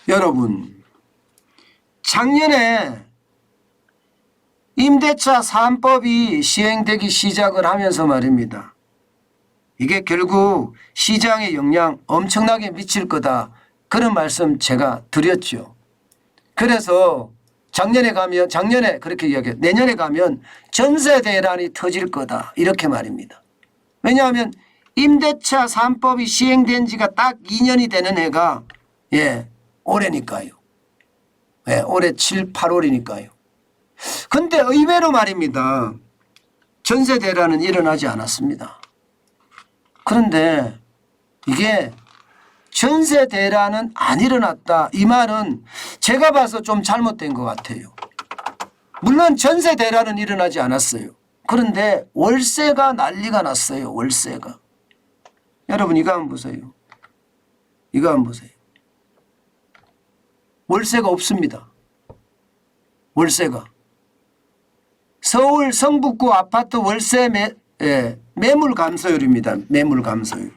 여러분, 작년에 임대차 3법이 시행되기 시작을 하면서 말입니다. 이게 결국 시장에 영향 엄청나게 미칠 거다. 그런 말씀 제가 드렸죠. 그래서 작년에 그렇게 이야기해요. 내년에 가면 전세 대란이 터질 거다. 이렇게 말입니다. 왜냐하면 임대차 3법이 시행된 지가 딱 2년이 되는 해가 올해니까요. 올해 7, 8월이니까요. 근데 의외로 말입니다. 전세 대란은 일어나지 않았습니다. 그런데 이게 전세 대란은 안 일어났다. 이 말은 제가 봐서 좀 잘못된 것 같아요. 물론 전세 대란은 일어나지 않았어요. 그런데 월세가 난리가 났어요. 월세가. 여러분 이거 한번 보세요. 이거 한번 보세요. 월세가 없습니다. 월세가. 서울 성북구 아파트 월세 매물 감소율입니다. 매물 감소율.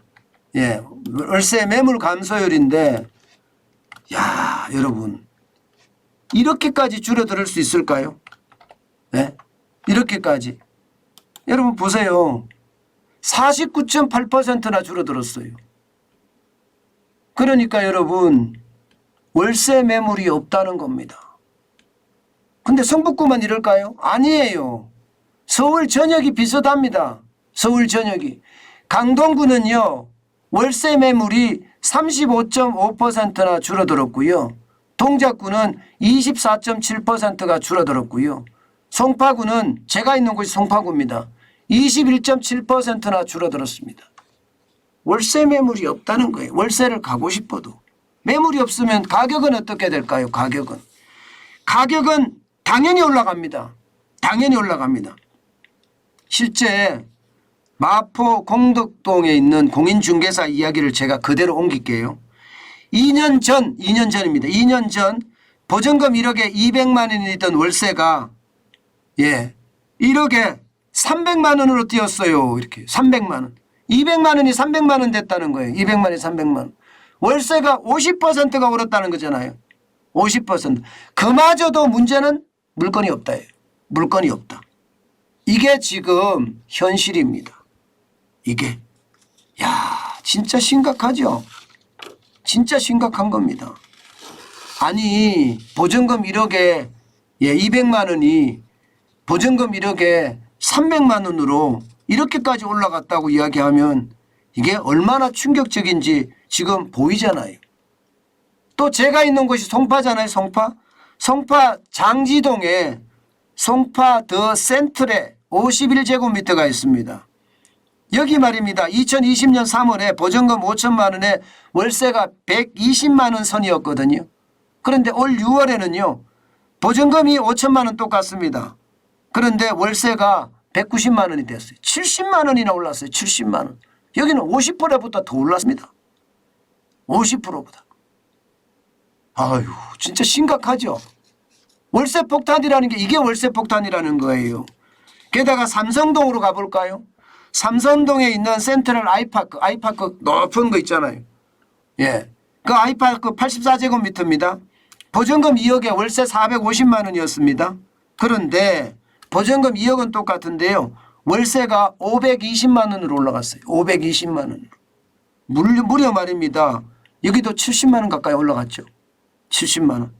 월세 매물 감소율인데 야 여러분 이렇게까지 줄어들 수 있을까요? 이렇게까지. 여러분 보세요. 49.8%나 줄어들었어요. 그러니까 여러분 월세 매물이 없다는 겁니다. 근데 성북구만 이럴까요? 아니에요. 서울 전역이 비슷합니다. 서울 전역이. 강동구는요. 월세 매물이 35.5%나 줄어들었고요. 동작구는 24.7%가 줄어들었고요. 송파구는 제가 있는 곳이 송파구입니다. 21.7%나 줄어들었습니다. 월세 매물이 없다는 거예요. 월세를 가고 싶어도. 매물이 없으면 가격은 어떻게 될까요? 가격은 당연히 올라갑니다. 당연히 올라갑니다. 실제 마포 공덕동에 있는 공인중개사 이야기를 제가 그대로 옮길게요. 2년 전입니다. 2년 전 보증금 1억에 200만 원이던 월세가 1억에 300만 원으로 뛰었어요. 이렇게 300만 원. 200만 원이 300만 원 됐다는 거예요. 200만 원이 300만 원. 월세가 50%가 오랐다는 거잖아요. 50%. 그마저도 문제는 물건이 없다예요. 물건이 없다. 이게 지금 현실입니다. 이게. 진짜 심각하죠. 진짜 심각한 겁니다. 아니 보증금 1억에 200만 원이 보증금 1억에 300만 원으로 이렇게까지 올라갔다고 이야기하면 이게 얼마나 충격적인지 지금 보이잖아요. 또 제가 있는 곳이 송파잖아요. 송파 장지동에 송파 더 센트레 51제곱미터가 있습니다. 여기 말입니다. 2020년 3월에 보증금 5천만 원에 월세가 120만 원 선이었거든요. 그런데 올 6월에는요. 보증금이 5천만 원 똑같습니다. 그런데 월세가 190만 원이 됐어요. 70만 원이나 올랐어요. 70만 원. 여기는 50%보다 더 올랐습니다. 50%보다. 아유 진짜 심각하죠. 월세 폭탄이라는 게 이게 월세 폭탄이라는 거예요. 게다가 삼성동으로 가볼까요? 삼성동에 있는 센트럴 아이파크 높은 거 있잖아요. 그 아이파크 84제곱미터입니다. 보증금 2억에 월세 450만 원이었습니다. 그런데 보증금 2억은 똑같은데요. 월세가 520만 원으로 올라갔어요. 520만 원으로. 무려 말입니다. 여기도 70만 원 가까이 올라갔죠. 70만 원.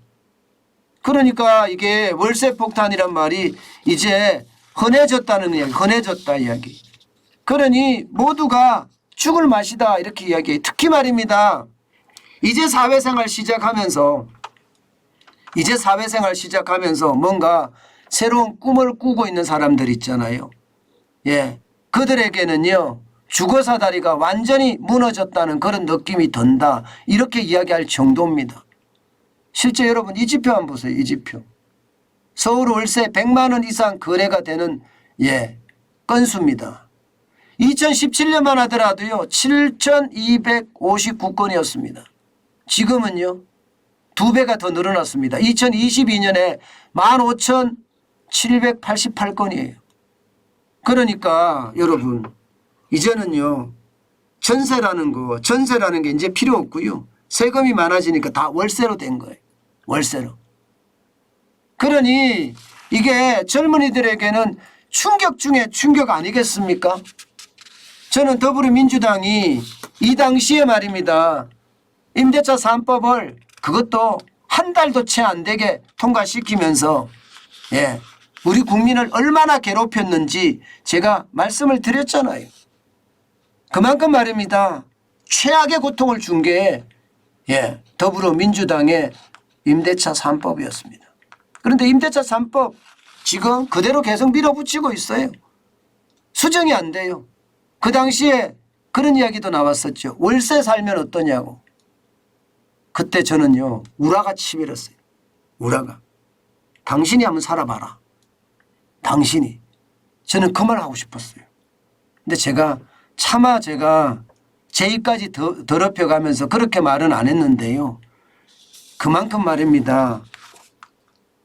그러니까 이게 월세 폭탄이란 말이 이제 흔해졌다는 이야기. 흔해졌다 이야기. 그러니 모두가 죽을 맛이다 이렇게 이야기해요. 특히 말입니다. 이제 사회생활 시작하면서 뭔가 새로운 꿈을 꾸고 있는 사람들 있잖아요. 그들에게는요. 주거사다리가 완전히 무너졌다는 그런 느낌이 든다. 이렇게 이야기할 정도입니다. 실제 여러분 이 지표 한번 보세요. 이 지표. 서울 월세 100만 원 이상 거래가 되는 건수입니다. 2017년만 하더라도요. 7,259건이었습니다. 지금은요. 2배가 더 늘어났습니다. 2022년에 15,788건이에요. 그러니까 여러분 이제는요. 전세라는 게 이제 필요 없고요. 세금이 많아지니까 다 월세로 된 거예요. 월세로. 그러니 이게 젊은이들에게는 충격 중에 충격 아니겠습니까? 저는 더불어민주당이 이 당시에 말입니다. 임대차 3법을 그것도 한 달도 채 안 되게 통과시키면서 우리 국민을 얼마나 괴롭혔는지 제가 말씀을 드렸잖아요. 그만큼 말입니다. 최악의 고통을 준 게 더불어민주당의 임대차 3법이었습니다. 그런데 임대차 3법 지금 그대로 계속 밀어붙이고 있어요. 수정이 안 돼요. 그 당시에 그런 이야기도 나왔었죠. 월세 살면 어떠냐고. 그때 저는요 우라가 치밀었어요. 우라가. 당신이 한번 살아봐라. 당신이. 저는 그 말 하고 싶었어요. 근데 차마 제가 제 입까지 더럽혀가면서 그렇게 말은 안 했는데요. 그만큼 말입니다.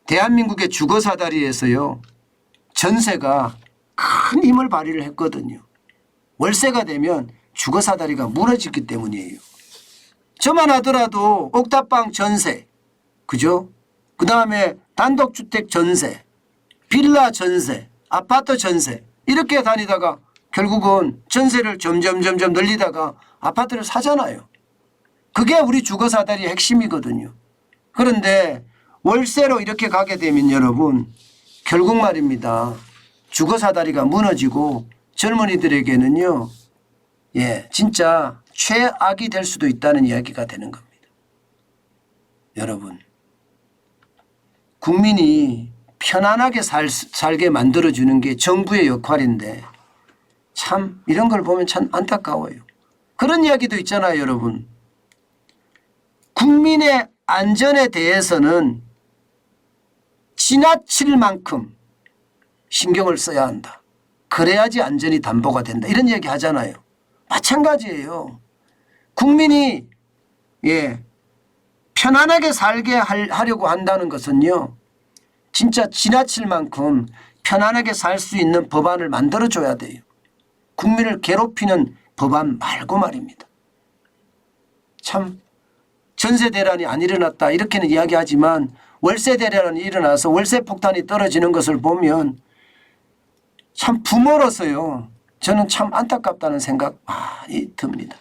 대한민국의 주거사다리에서요. 전세가 큰 힘을 발휘를 했거든요. 월세가 되면 주거사다리가 무너지기 때문이에요. 저만 하더라도 옥탑방 전세, 그죠? 그 다음에 단독주택 전세, 빌라 전세, 아파트 전세 이렇게 다니다가 결국은 전세를 점점 늘리다가 아파트를 사잖아요. 그게 우리 주거사다리의 핵심이거든요. 그런데 월세로 이렇게 가게 되면 여러분 결국 말입니다. 주거사다리가 무너지고 젊은이들에게는요. 진짜 최악이 될 수도 있다는 이야기가 되는 겁니다. 여러분 국민이 편안하게 살게 만들어주는 게 정부의 역할인데 참 이런 걸 보면 참 안타까워요. 그런 이야기도 있잖아요. 여러분. 국민의 안전에 대해서는 지나칠 만큼 신경을 써야 한다. 그래야지 안전이 담보가 된다. 이런 이야기 하잖아요. 마찬가지예요. 국민이 편안하게 살게 하려고 한다는 것은요. 진짜 지나칠 만큼 편안하게 살 수 있는 법안을 만들어줘야 돼요. 국민을 괴롭히는 법안 말고 말입니다. 참 전세 대란이 안 일어났다 이렇게는 이야기하지만 월세 대란이 일어나서 월세 폭탄이 떨어지는 것을 보면 참 부모로서요. 저는 참 안타깝다는 생각이 듭니다.